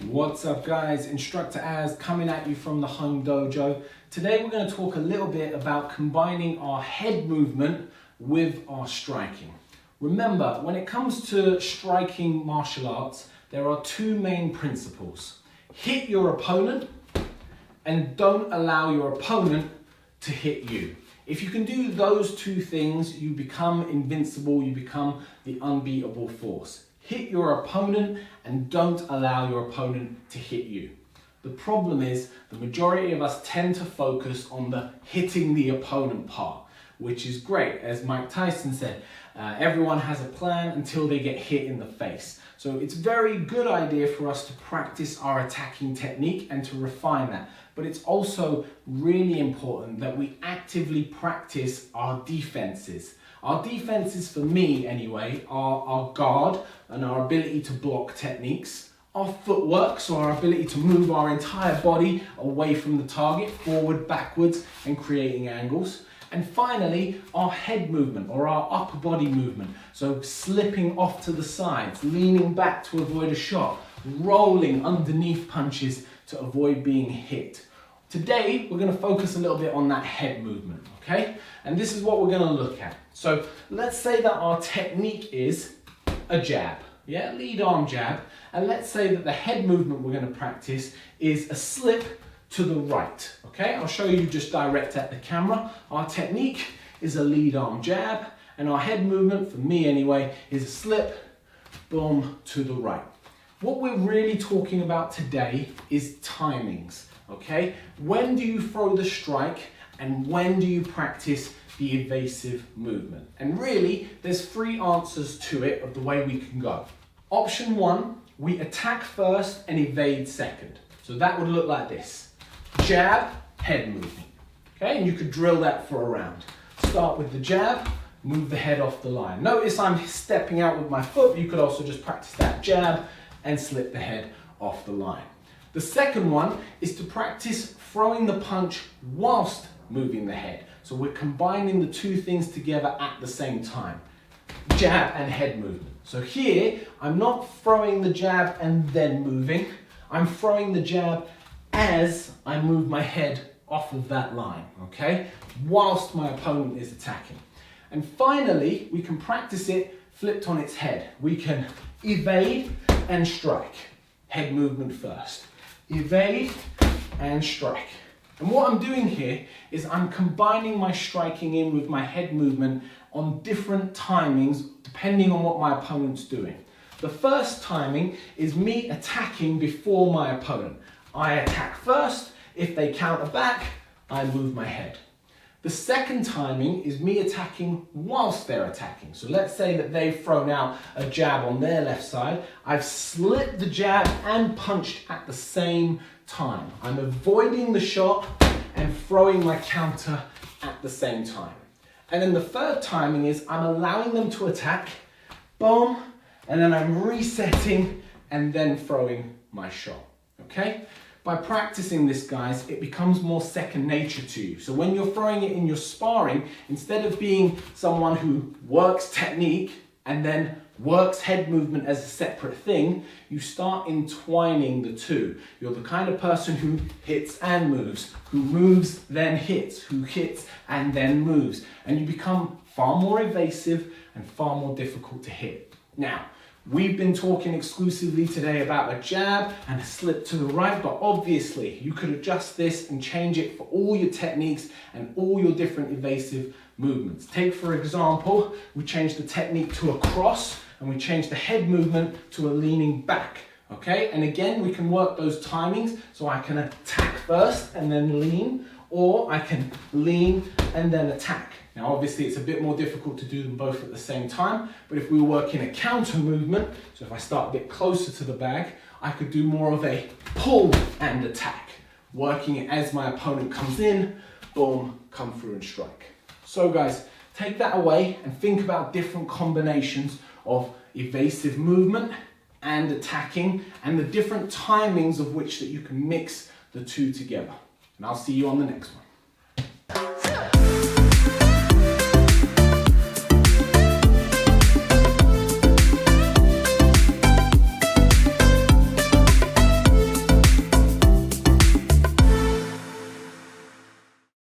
What's up guys, Instructor Az coming at you from the Home Dojo. Today we're going to talk a little bit about combining our head movement with our striking. Remember, when it comes to striking martial arts, there are two main principles. Hit your opponent and don't allow your opponent to hit you. If you can do those two things, you become invincible, you become the unbeatable force. Hit your opponent and don't allow your opponent to hit you. The problem is the majority of us tend to focus on the hitting the opponent part, which is great. As Mike Tyson said, everyone has a plan until they get hit in the face. So it's a very good idea for us to practice our attacking technique and to refine that. But it's also really important that we actively practice our defenses. Our defenses, for me anyway, are our guard and our ability to block techniques, our footwork, so our ability to move our entire body away from the target, forward, backwards, and creating angles. And finally, our head movement or our upper body movement. So slipping off to the sides, leaning back to avoid a shot, rolling underneath punches to avoid being hit. Today, we're going to focus a little bit on that head movement, okay? And this is what we're going to look at. So let's say that our technique is a jab, yeah, lead arm jab. And let's say that the head movement we're going to practice is a slip to the right, okay? I'll show you just direct at the camera. Our technique is a lead arm jab, and our head movement, for me anyway, is a slip, boom, to the right. What we're really talking about today is timings. Okay, when do you throw the strike and when do you practice the evasive movement? And really, there's three answers to it of the way we can go. Option one, we attack first and evade second. So that would look like this. Jab, head movement. Okay, and you could drill that for a round. Start with the jab, move the head off the line. Notice I'm stepping out with my foot, but you could also just practice that jab and slip the head off the line. The second one is to practice throwing the punch whilst moving the head. So we're combining the two things together at the same time. Jab and head movement. So here, I'm not throwing the jab and then moving. I'm throwing the jab as I move my head off of that line, okay? Whilst my opponent is attacking. And finally, we can practice it flipped on its head. We can evade and strike. Head movement first. Evade and strike. And what I'm doing here is I'm combining my striking in with my head movement on different timings depending on what my opponent's doing. The first timing is me attacking before my opponent. I attack first. If they counter back, I move my head. The second timing is me attacking whilst they're attacking. So let's say that they've thrown out a jab on their left side. I've slipped the jab and punched at the same time. I'm avoiding the shot and throwing my counter at the same time. And then the third timing is I'm allowing them to attack, boom, and then I'm resetting and then throwing my shot, okay? By practicing this, guys, it becomes more second nature to you. So when you're throwing it in your sparring, instead of being someone who works technique and then works head movement as a separate thing, you start entwining the two. You're the kind of person who hits and moves, who moves then hits, who hits and then moves. And you become far more evasive and far more difficult to hit. Now, we've been talking exclusively today about a jab and a slip to the right, but obviously you could adjust this and change it for all your techniques and all your different evasive movements. Take, for example, we changed the technique to a cross and we changed the head movement to a leaning back, okay? And again, we can work those timings, so I can attack first and then lean, or I can lean and then attack. Now, obviously, it's a bit more difficult to do them both at the same time, but if we were working a counter movement, so if I start a bit closer to the bag, I could do more of a pull and attack, working it as my opponent comes in, boom, come through and strike. So guys, take that away and think about different combinations of evasive movement and attacking and the different timings of which that you can mix the two together. And I'll see you on the next one.